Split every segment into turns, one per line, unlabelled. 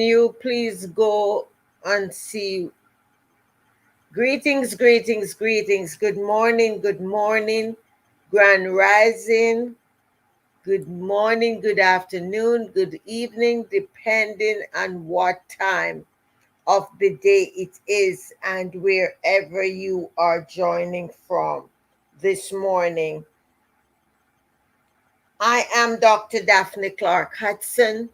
you please go and see? Greetings, greetings, greetings. Good morning, grand rising. Good morning, good afternoon, good evening, depending on what time of the day it is and wherever you are joining from this morning. I am Dr. Daphne Clarke-Hudson.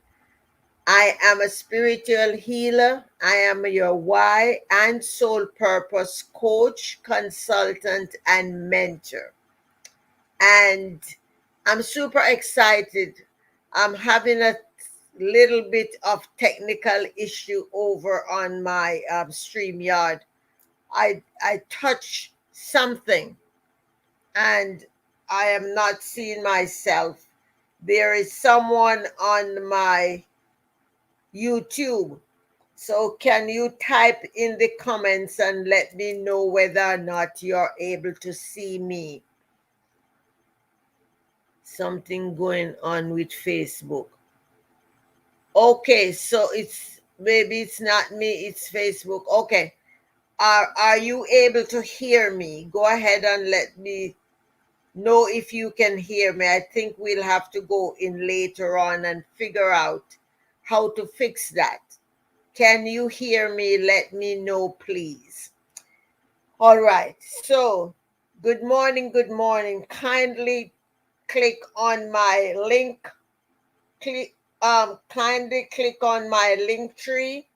I am a spiritual healer. I am your why and soul purpose coach, consultant, and mentor. And I'm super excited. I'm having a little bit of technical issue over on my StreamYard. I touch something and I am not seeing myself. There is someone on my YouTube. So can you type in the comments and let me know whether or not you're able to see me? Something going on with Facebook. Okay, so maybe it's not me, it's Facebook. Okay. Are you able to hear me? Go ahead and let me know if you can hear me. I think we'll have to go in later on and figure out how to fix that. Can you hear me? Let me know, please. All right. So, good morning. Good morning. Kindly click on my link. Kindly click on my link tree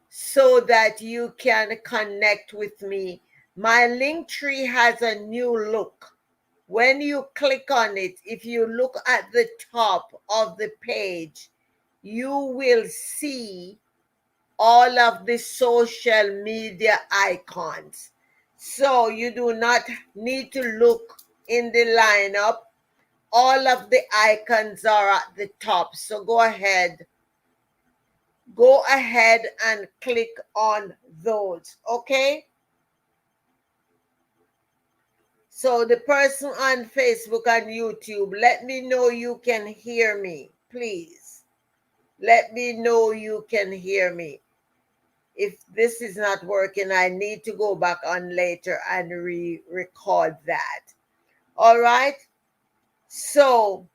so that you can connect with me. My link tree has a new look. When you click on it, if you look at the top of the page, you will see all of the social media icons. So you do not need to look in the lineup. All of the icons are at the top. So go ahead and click on those, okay? So the person on Facebook and YouTube, let me know you can hear me, please. Let me know you can hear me. If this is not working, I need to go back on later and record that. All right? So,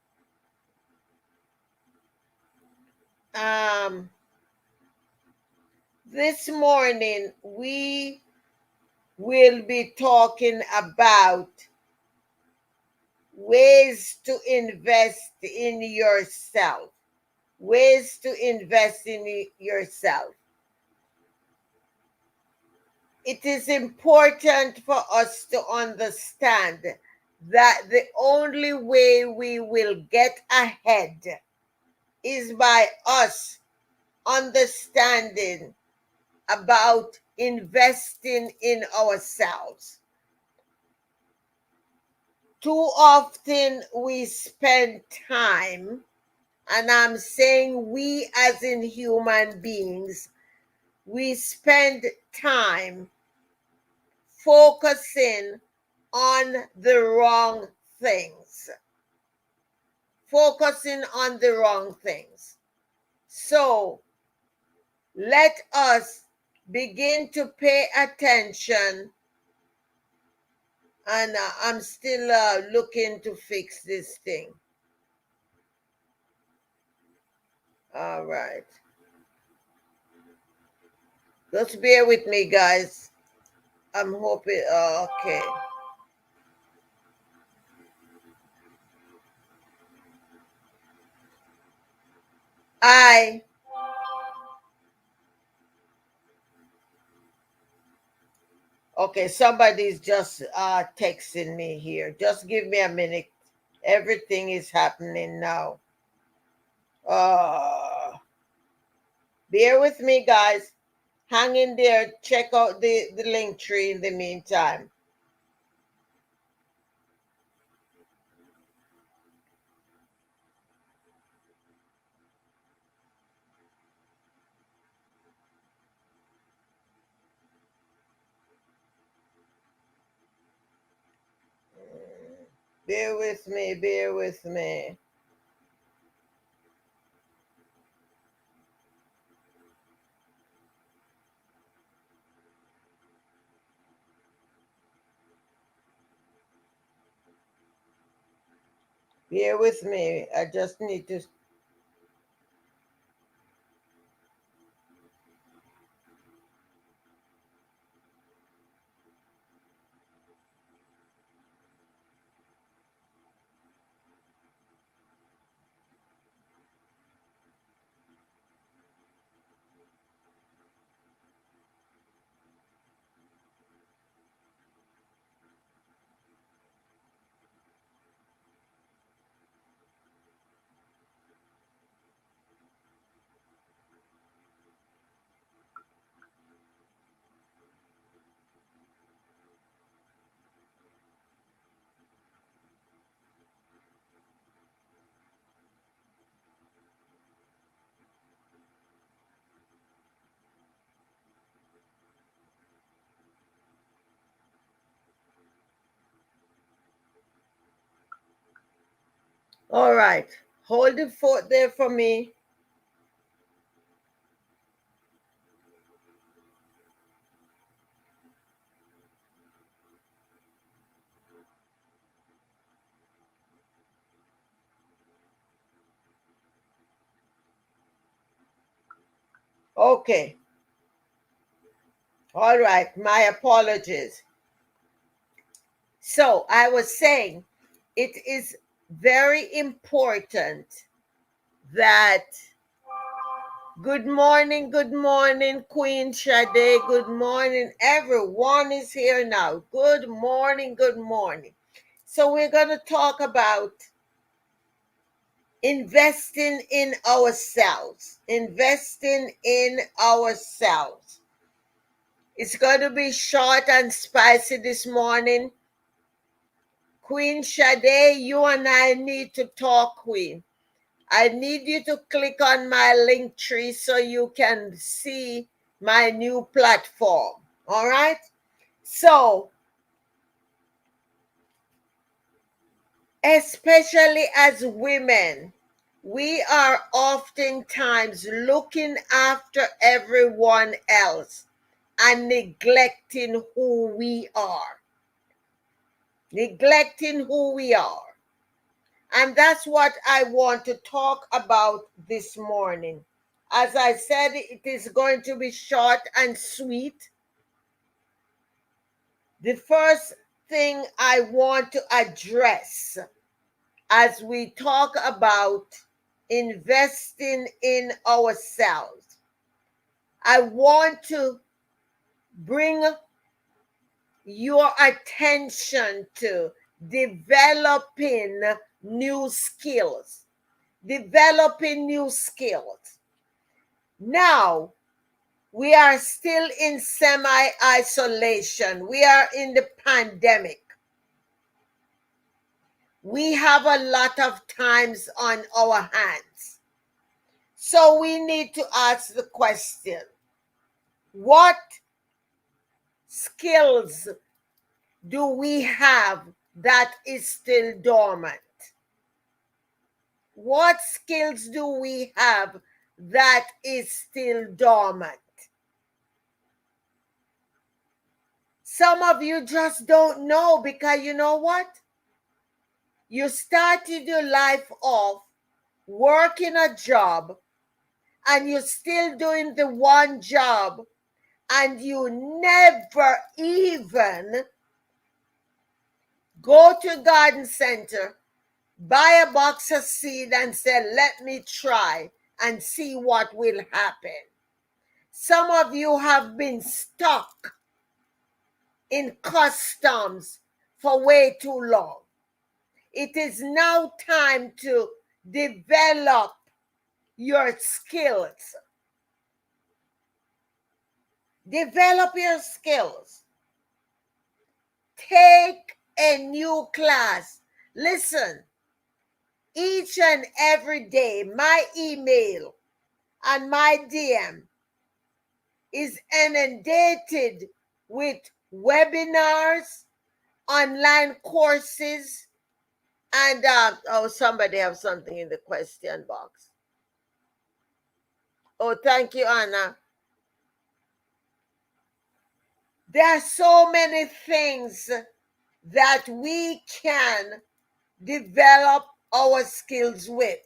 this morning we will be talking about ways to invest in yourself. Ways to invest in yourself. It is important for us to understand that the only way we will get ahead is by us understanding about investing in ourselves. Too often we spend time, and I'm saying we as in human beings, we spend time focusing on the wrong things. Focusing on the wrong things. So let us begin to pay attention. And I'm still looking to fix this thing. All right. Just bear with me, guys. I'm hoping. Okay. Okay, somebody's just texting me here. Just give me a minute. Everything is happening now. Uh, Bear with me, guys. Hang in there. Check out the link tree in the meantime. Bear with me. Bear with me. Bear with me. I just need to. All right. Hold the fort there for me. Okay. All right. My apologies. So I was saying it is very important that good morning, Queen Sade. Good morning. Everyone is here now. Good morning, good morning. So we're going to talk about investing in ourselves. Investing in ourselves. It's going to be short and spicy this morning. Queen Sade, you and I need to talk, Queen. I need you to click on my link tree so you can see my new platform. All right? So, especially as women, we are oftentimes looking after everyone else and neglecting who we are. Neglecting who we are. And that's what I want to talk about this morning. As I said, it is going to be short and sweet. The first thing I want to address as we talk about investing in ourselves, I want to bring your attention to developing new skills. Developing new skills. Now, we are still in semi-isolation. We are in the pandemic. We have a lot of times on our hands. So we need to ask the question, what skills do we have that is still dormant? What skills do we have that is still dormant? Some of you just don't know because you know what? You started your life off working a job and you're still doing the one job and you never even go to a garden center, buy a box of seed and say, let me try and see what will happen. Some of you have been stuck in customs for way too long. It is now time to develop your skills. Develop your skills. Take a new class. Listen, each and every day, my email and my DM is inundated with webinars, online courses, and somebody have something in the question box. Oh, thank you, Anna. There are so many things that we can develop our skills with.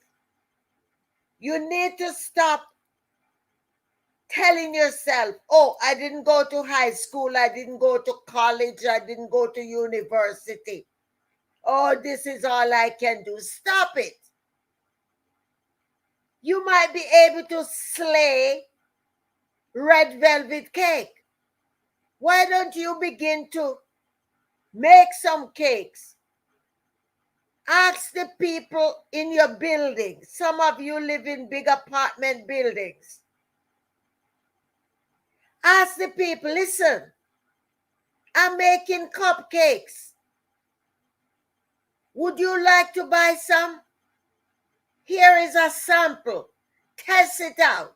You need to stop telling yourself, oh, I didn't go to high school, I didn't go to college, I didn't go to university. Oh, this is all I can do. Stop it. You might be able to slay red velvet cake. Why don't you begin to make some cakes? Ask the people in your building. Some of you live in big apartment buildings. Ask the people, listen, I'm making cupcakes. Would you like to buy some? Here is a sample. Test it out.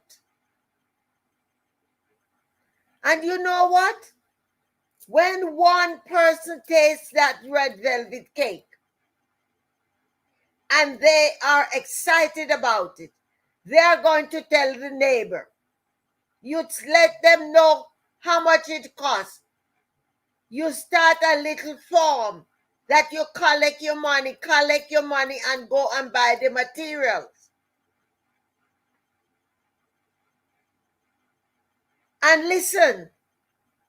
And you know what? When one person tastes that red velvet cake and they are excited about it, they are going to tell the neighbor. You let them know how much it costs. You start a little form that you collect your money and go and buy the materials. And listen,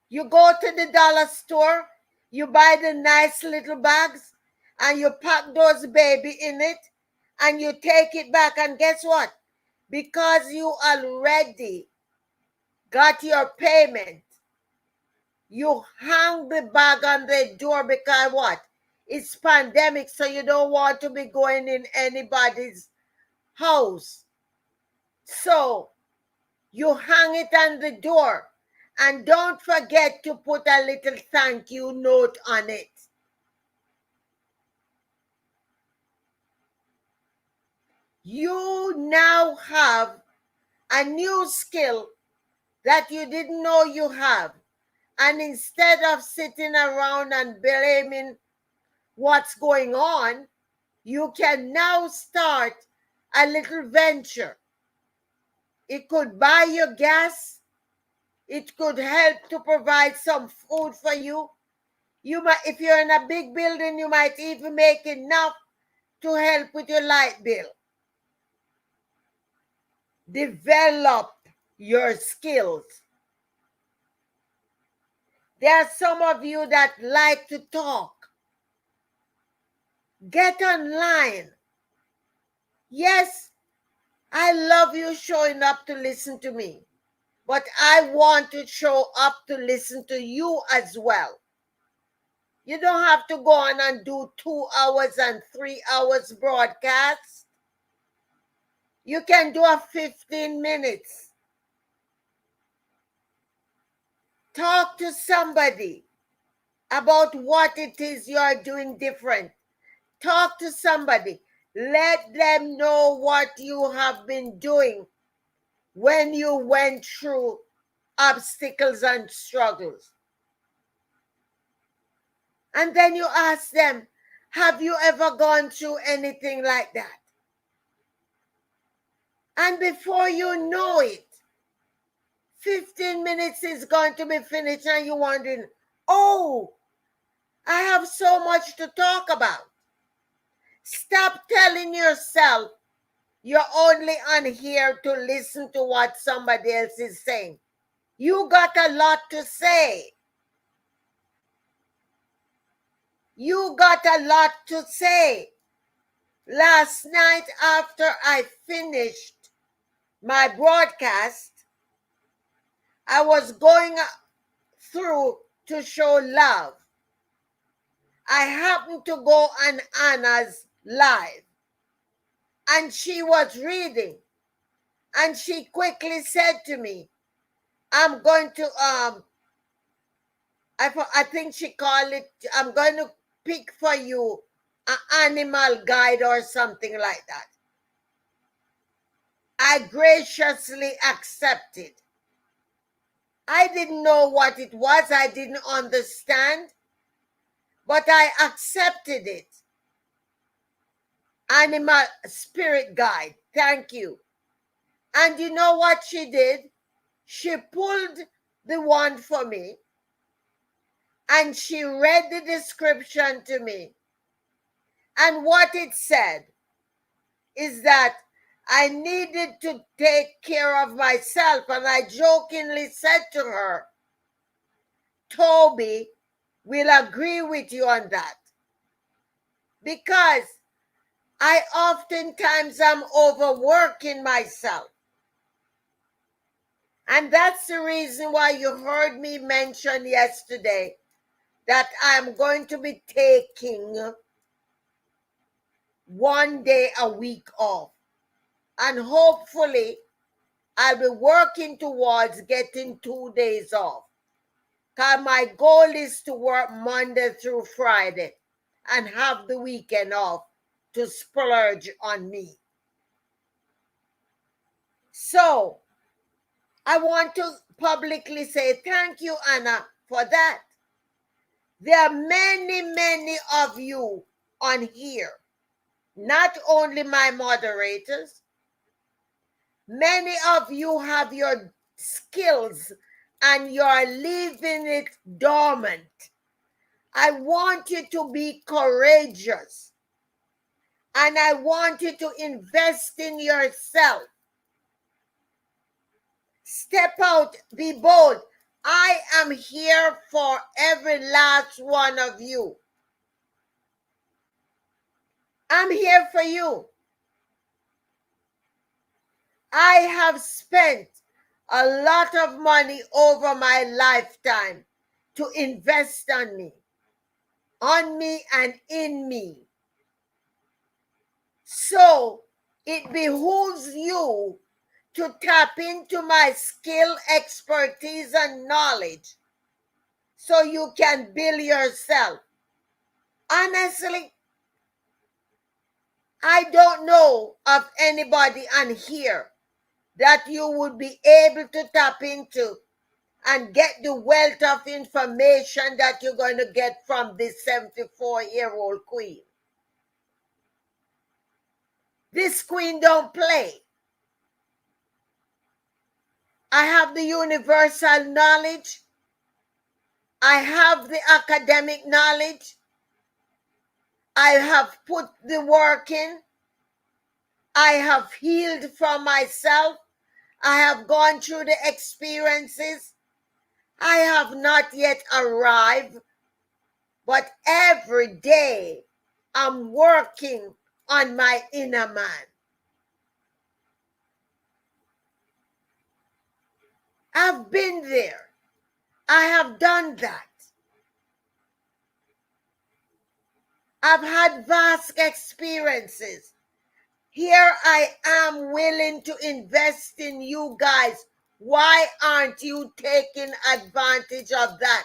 you go to the dollar store, you buy the nice little bags, and you pack those baby in it, and you take it back, and guess what? Because you already got your payment, you hang the bag on the door because what? It's pandemic, so you don't want to be going in anybody's house. So you hang it on the door, and don't forget to put a little thank you note on it. You now have a new skill that you didn't know you have. And instead of sitting around and blaming what's going on, you can now start a little venture. It could buy you gas. It could help to provide some food for you. You might, if you're in a big building, you might even make enough to help with your light bill. Develop your skills. There are some of you that like to talk. Get online. Yes, I love you showing up to listen to me, but I want to show up to listen to you as well. You don't have to go on and do 2 hours and 3 hours broadcast. You can do a 15 minutes. Talk to somebody about what it is you are doing different. Talk to somebody. Let them know what you have been doing when you went through obstacles and struggles. And then you ask them, have you ever gone through anything like that? And before you know it, 15 minutes is going to be finished and you're wondering, oh, I have so much to talk about. Stop telling yourself you're only on here to listen to what somebody else is saying. You got a lot to say. You got a lot to say. Last night after I finished my broadcast, I was going through to show love. I happened to go on Anna's live, and she was reading, and she quickly said to me, I'm going to, I think she called it, I'm going to pick for you an animal guide or something like that. I graciously accepted. I didn't know what it was. I didn't understand, but I accepted it. Animal spirit guide. Thank you. And you know what she did? She pulled the one for me and she read the description to me. And what it said, is that I needed to take care of myself, and I jokingly said to her, Toby will agree with you on that, because I oftentimes am overworking myself. And that's the reason why you heard me mention yesterday that I'm going to be taking 1 day a week off. And hopefully, I'll be working towards getting 2 days off. Because my goal is to work Monday through Friday and have the weekend off to splurge on me. So, I want to publicly say thank you, Anna, for that. There are many, many of you on here, not only my moderators. Many of you have your skills and you're leaving it dormant. I want you to be courageous, and I want you to invest in yourself. Step out, be bold. I am here for every last one of you. I'm here for you. I have spent a lot of money over my lifetime to invest on me and in me. So it behooves you to tap into my skill, expertise, and knowledge so you can build yourself. Honestly, I don't know of anybody on here that you would be able to tap into and get the wealth of information that you're going to get from this 74-year-old queen. This queen don't play. I have the universal knowledge. I have the academic knowledge. I have put the work in. I have healed from myself. I have gone through the experiences. I have not yet arrived, but every day I'm working on my inner man. I've been there. I have done that. I've had vast experiences. Here I am willing to invest in you guys. Why aren't you taking advantage of that?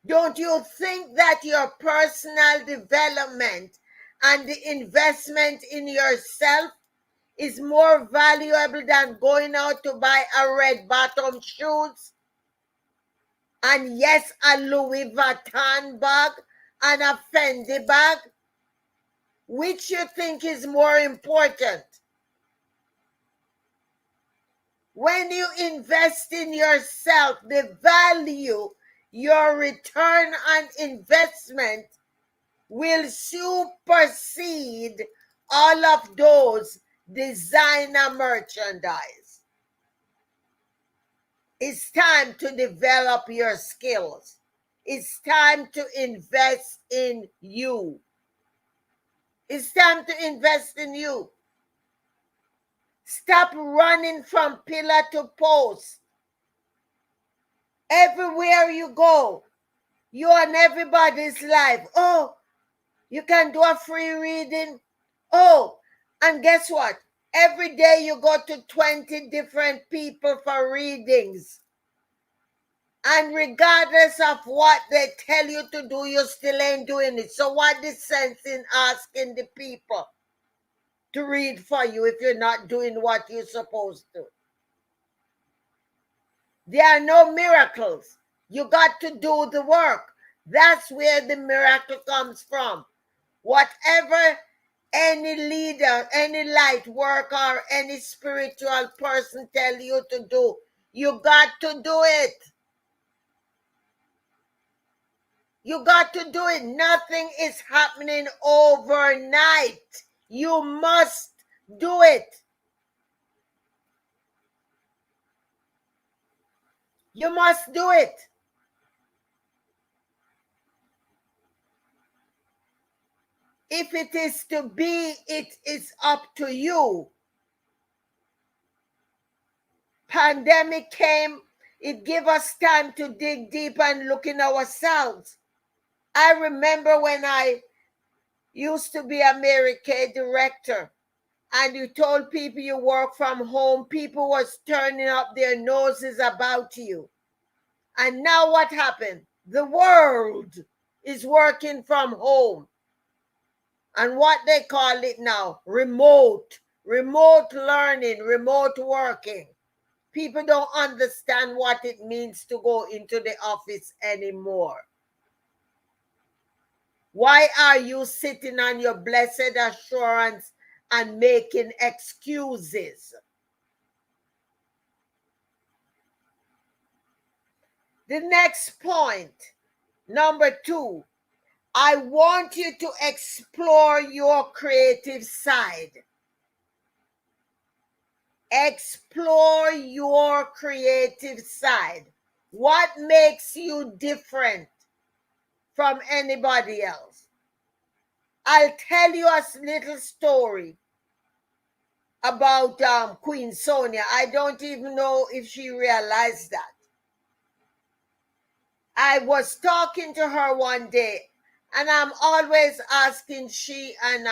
Don't you think that your personal development and the investment in yourself is more valuable than going out to buy a red bottom shoes? And yes, a Louis Vuitton bag and a Fendi bag? Which you think is more important? When you invest in yourself, the value, your return on investment will supersede all of those designer merchandise. It's time to develop your skills. It's time to invest in you. It's time to invest in you. Stop running from pillar to post. Everywhere you go, you're on everybody's life. Oh, you can do a free reading. Oh, and guess what? Every day you go to 20 different people for readings. And regardless of what they tell you to do, you still ain't doing it. So what is sense in asking the people to read for you if you're not doing what you're supposed to? There are no miracles. You got to do the work. That's where the miracle comes from. Whatever any leader, any light worker, or any spiritual person tell you to do, you got to do it. You got to do it. Nothing is happening overnight. You must do it. You must do it. If it is to be, it is up to you. Pandemic came, it gave us time to dig deep and look in ourselves. I remember when I used to be a Mary Kay director and you told people you work from home, people was turning up their noses about you. And now what happened? The world is working from home. And what they call it now, remote learning, remote working. People don't understand what it means to go into the office anymore. Why are you sitting on your blessed assurance and making excuses? The next point, number 2, I want you to explore your creative side. Explore your creative side. What makes you different from anybody else? I'll tell you a little story about Queen Sonia. I don't even know if she realized that. I was talking to her one day, and I'm always asking she and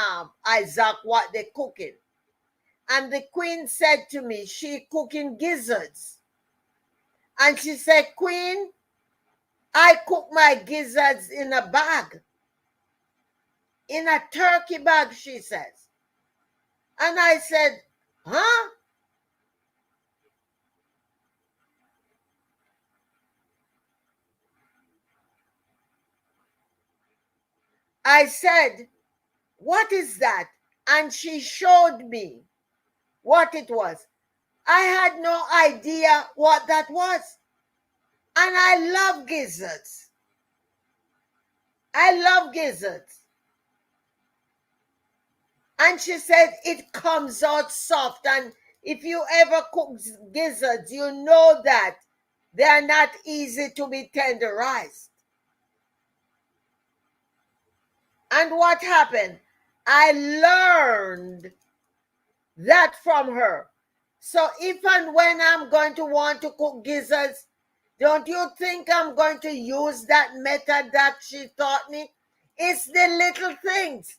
Isaac what they're cooking. And the Queen said to me, she cooking gizzards. And she said, Queen, I cook my gizzards in a bag. In a turkey bag, she says. And I said, huh? I said, what is that? And she showed me what it was. I had no idea what that was. And I love gizzards. I love gizzards. And she said it comes out soft. And if you ever cook gizzards, you know that they are not easy to be tenderized. And what happened? I learned that from her. So if and when I'm going to want to cook gizzards, don't you think I'm going to use that method that she taught me? It's the little things.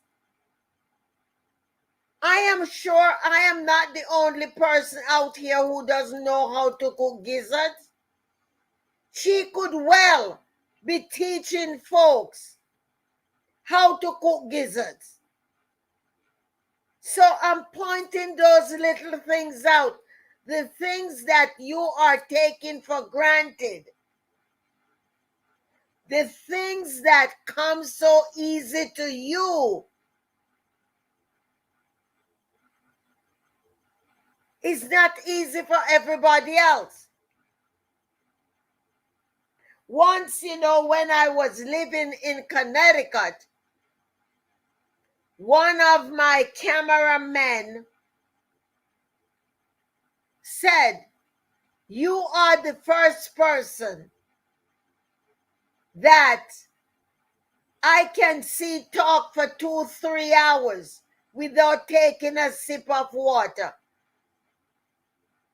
I am sure I am not the only person out here who doesn't know how to cook gizzards. She could well be teaching folks how to cook gizzards. So I'm pointing those little things out, the things that you are taking for granted, the things that come so easy to you. It's not easy for everybody else. Once, when I was living in Connecticut, one of my cameramen said, you are the first person that I can see talk for 2-3 hours without taking a sip of water.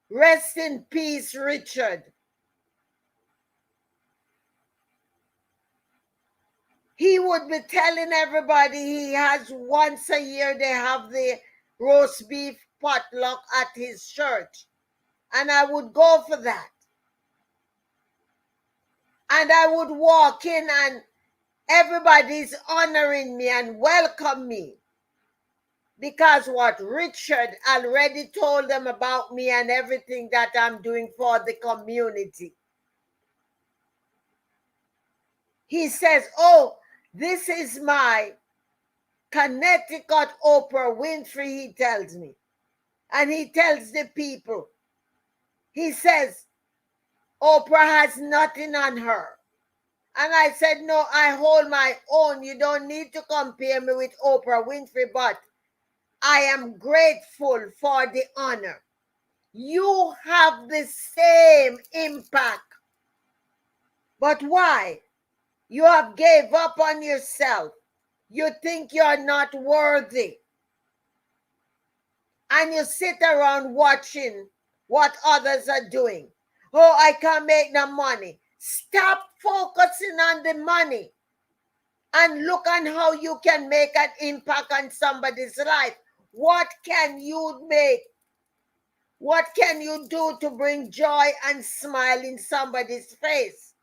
Rest in peace, Richard. He would be telling everybody he has once a year they have the roast beef potluck at his church. And I would go for that. And I would walk in and everybody's honoring me and welcome me. Because what Richard already told them about me and everything that I'm doing for the community. He says, oh, this is my Connecticut Oprah Winfrey, he tells me. And he tells the people, he says, Oprah has nothing on her. And I said, no, I hold my own. You don't need to compare me with Oprah Winfrey, but I am grateful for the honor. You have the same impact. But why? You have gave up on yourself. You think you're not worthy. And you sit around watching what others are doing. Oh, I can't make no money. Stop focusing on the money and look on how you can make an impact on somebody's life. What can you make? What can you do to bring joy and smile in somebody's face?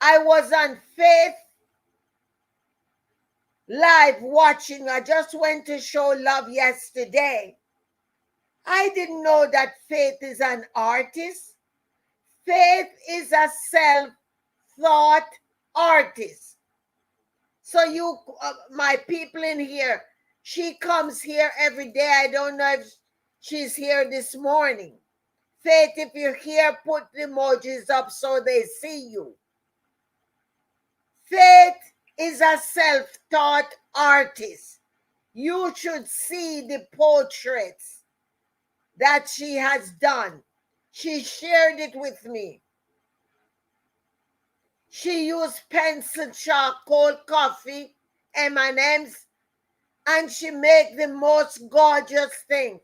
I was on Faith Live watching. I just went to show love yesterday. I didn't know that Faith is an artist. Faith is a self-thought artist. So you, my people in here, she comes here every day. I don't know if she's here this morning. Faith, if you're here, put the emojis up so they see you. Faith is a self-taught artist. You should see the portraits that she has done. She shared it with me. She used pencil chalk, cold coffee, M&Ms, and she made the most gorgeous things.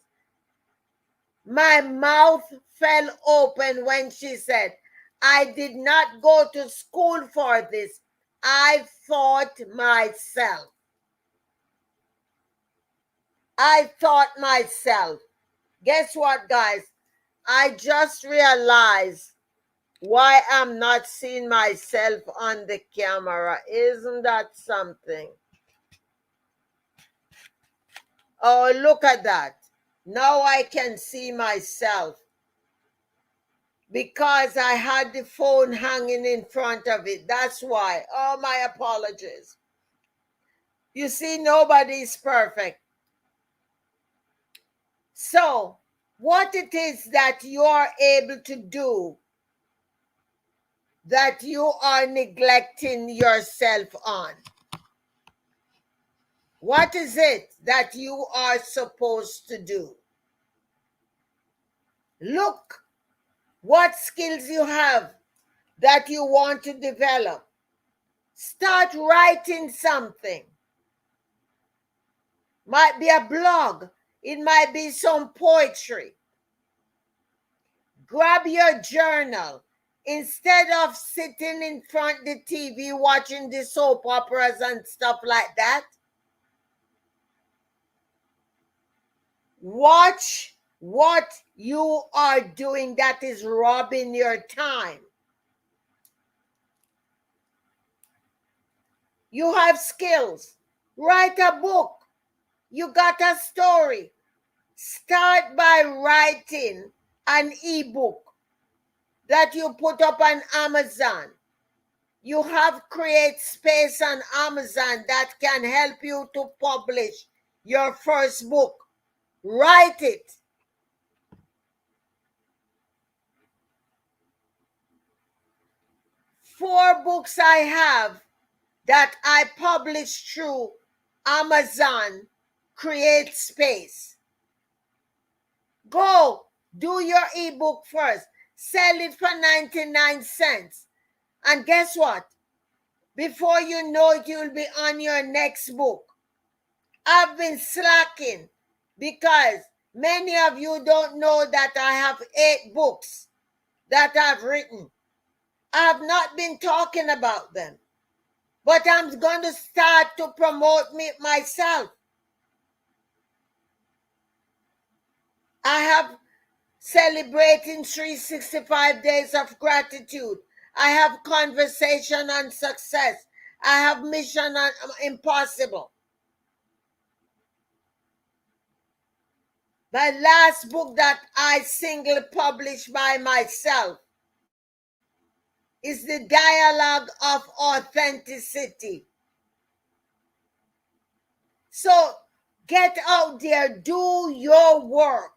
My mouth fell open when she said, I did not go to school for this. I thought myself. Guess what, guys? I just realized why I'm not seeing myself on the camera. Isn't that something? Oh, look at that. Now I can see myself because I had the phone hanging in front of it. That's why. Oh, my apologies. You see, nobody is perfect. So, what it is that you are able to do that you are neglecting yourself on? What is it that you are supposed to do? Look what skills you have that you want to develop. Start writing something. Might be a blog. It might be some poetry. Grab your journal. Instead of sitting in front of the TV watching the soap operas and stuff like that, watch what you are doing that is robbing your time. You have skills. Write a book. You got a story. Start by writing an ebook that you put up on Amazon. You have create space on Amazon that can help you to publish your first book. Write it. Four books I have that I published through Amazon Create Space. Go do your ebook first. Sell it for 99 cents. And guess what? Before you know it, you'll be on your next book. I've been slacking because many of you don't know that I have 8 books that I've written. I have not been talking about them, but I'm going to start to promote me myself. I have celebrating 365 days of gratitude. I have conversation on success. I have mission on impossible. My last book that I single published by myself is The Dialogue of Authenticity. So get out there, do your work.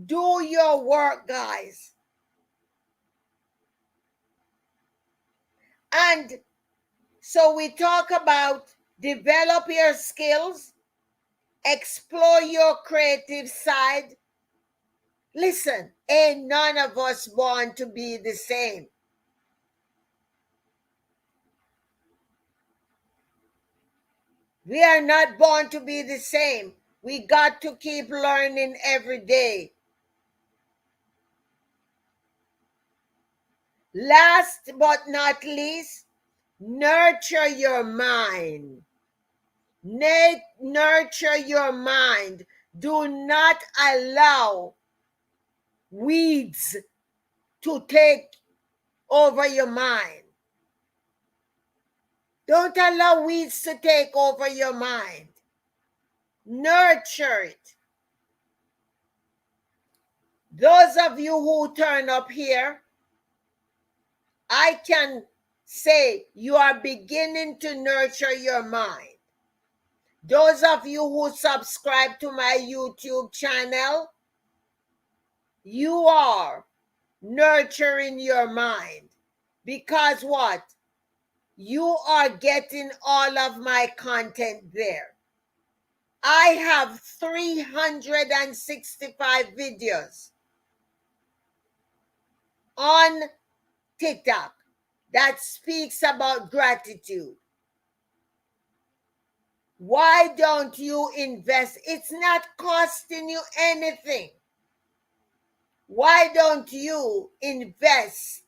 Do your work, guys. And so we talk about develop your skills, explore your creative side. Listen, ain't none of us born to be the same. We are not born to be the same. We got to keep learning every day. Last but not least, nurture your mind. Nurture your mind. Do not allow weeds to take over your mind. Don't allow weeds to take over your mind. Nurture it. Those of you who turn up here, I can say you are beginning to nurture your mind. Those of you who subscribe to my YouTube channel, you are nurturing your mind. Because what? You are getting all of my content there. I have 365 videos on TikTok that speaks about gratitude. Why don't you invest? It's not costing you anything. Why don't you invest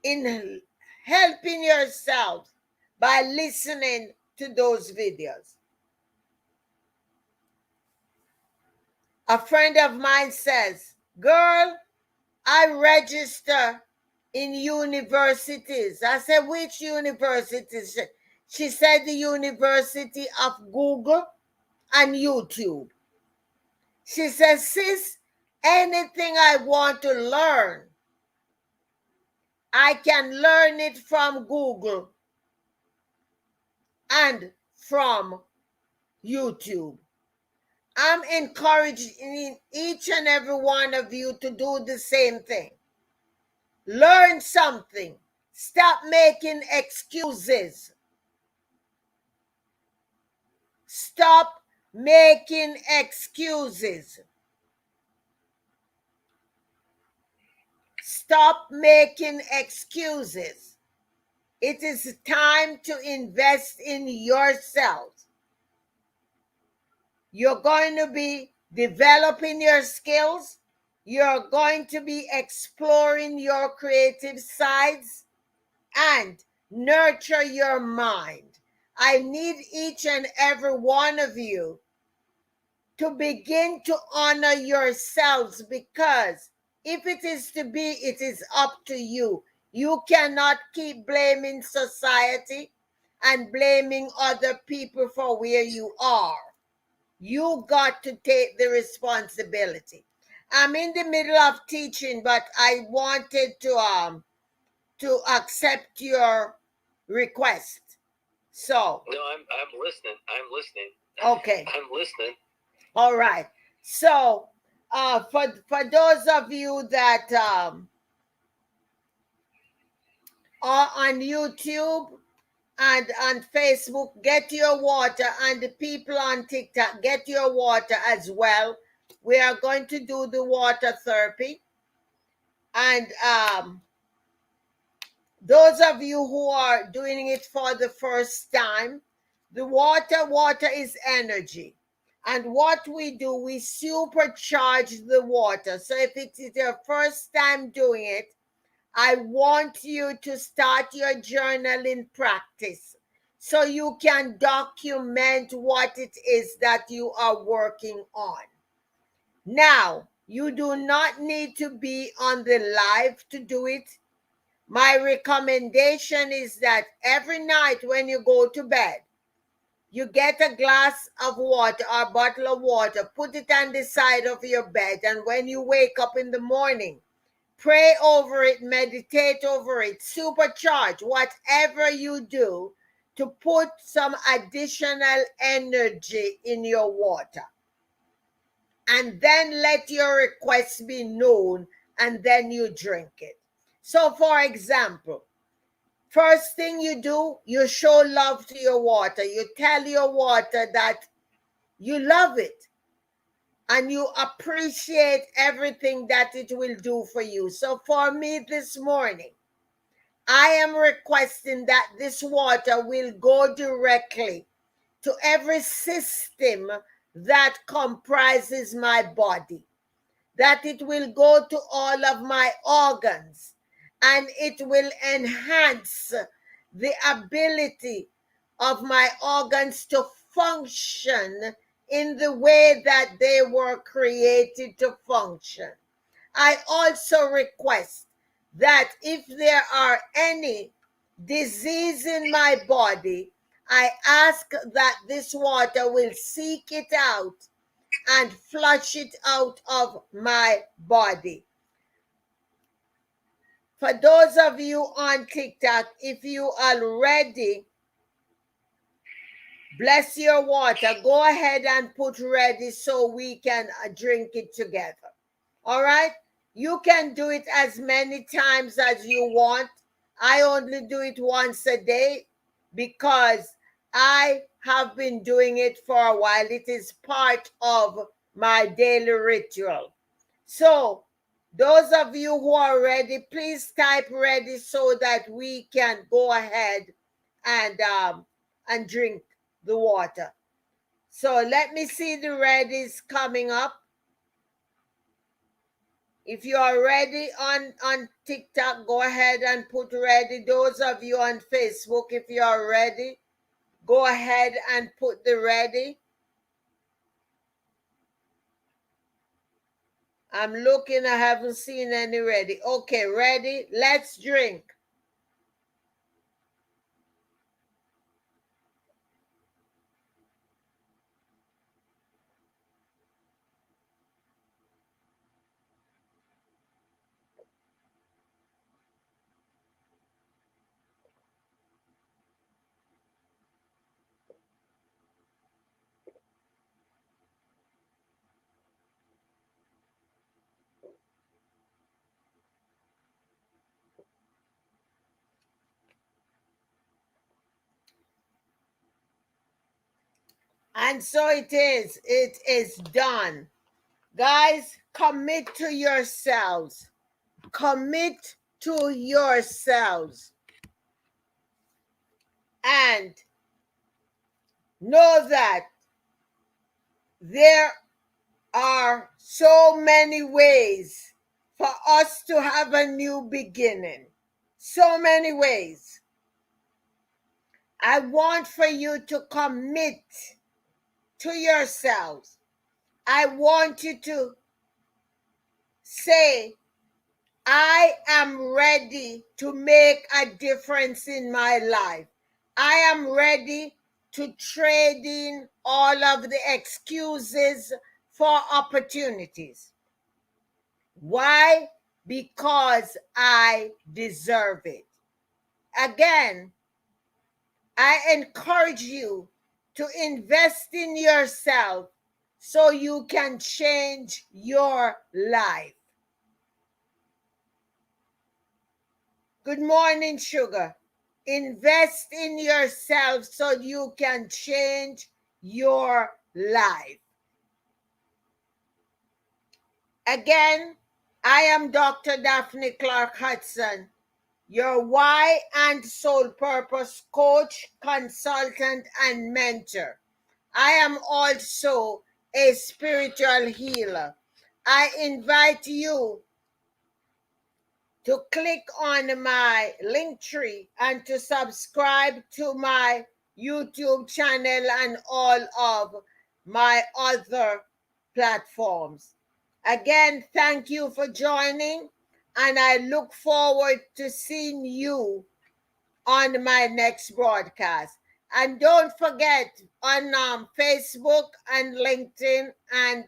in helping yourself by listening to those videos? A friend of mine says, girl, I register in universities. I said, which universities? She said the University of Google and YouTube. She says, sis, anything I want to learn, I can learn it from Google and from YouTube. I'm encouraging each and every one of you to do the same thing. Learn something. Stop making excuses. Stop making excuses. Stop making excuses. It is time to invest in yourself. You're going to be developing your skills. You're going to be exploring your creative sides and nurture your mind. I need each and every one of you to begin to honor yourselves, because if it is to be, it is up to you. You cannot keep blaming society and blaming other people for where you are. You got to take the responsibility. I'm in the middle of teaching, but I wanted to accept your request. So
no, I'm listening. I'm listening.
Okay.
I'm listening.
All right. So for those of you that are on YouTube and on Facebook, get your water, and the people on TikTok, get your water as well. We are going to do the water therapy. And those of you who are doing it for the first time, the water is energy. And what we do, we supercharge the water. So if it is your first time doing it, I want you to start your journaling practice so you can document what it is that you are working on. Now, you do not need to be on the live to do it. My recommendation is that every night when you go to bed, you get a glass of water or a bottle of water, put it on the side of your bed, and when you wake up in the morning, pray over it, meditate over it, supercharge whatever you do to put some additional energy in your water. And then let your request be known, and then you drink it. So, for example, First thing you do, you show love to your water. You tell your water that you love it and you appreciate everything that it will do for you. So for me this morning, I am requesting that this water will go directly to every system that comprises my body, that it will go to all of my organs, and it will enhance the ability of my organs to function in the way that they were created to function. I also request that if there are any disease in my body, I ask that this water will seek it out and flush it out of my body. For those of you on TikTok, if you already bless your water, go ahead and put ready so we can drink it together. All right? You can do it as many times as you want. I only do it once a day because I have been doing it for a while. It is part of my daily ritual. So, those of you who are ready, please type ready so that we can go ahead and drink the water. So let me see the readies coming up. If you are ready on TikTok, go ahead and put ready. Those of you on Facebook, if you are ready, go ahead and put the ready. I'm looking, I haven't seen any ready. Okay, ready? Let's drink. And so it is. It is done. Guys, commit to yourselves. Commit to yourselves. And know that there are so many ways for us to have a new beginning. So many ways. I want for you to commit to yourselves. I want you to say, I am ready to make a difference in my life. I am ready to trade in all of the excuses for opportunities. Why? Because I deserve it. Again, I encourage you to invest in yourself so you can change your life. Good morning, sugar. Invest in yourself so you can change your life. Again, I am Dr. Daphne Clarke-Hudson, your why and soul purpose coach, consultant, and mentor. I am also a spiritual healer. I invite you to click on my link tree and to subscribe to my YouTube channel and all of my other platforms. Again, thank you for joining, and I look forward to seeing you on my next broadcast. And don't forget, on Facebook and LinkedIn and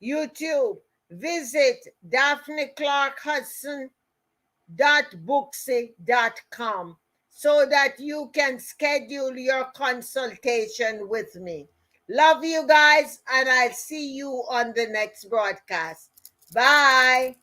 YouTube, visit Daphne Clarke-Hudson .booksy.com so that you can schedule your consultation with me. Love you guys, and I'll see you on the next broadcast. Bye.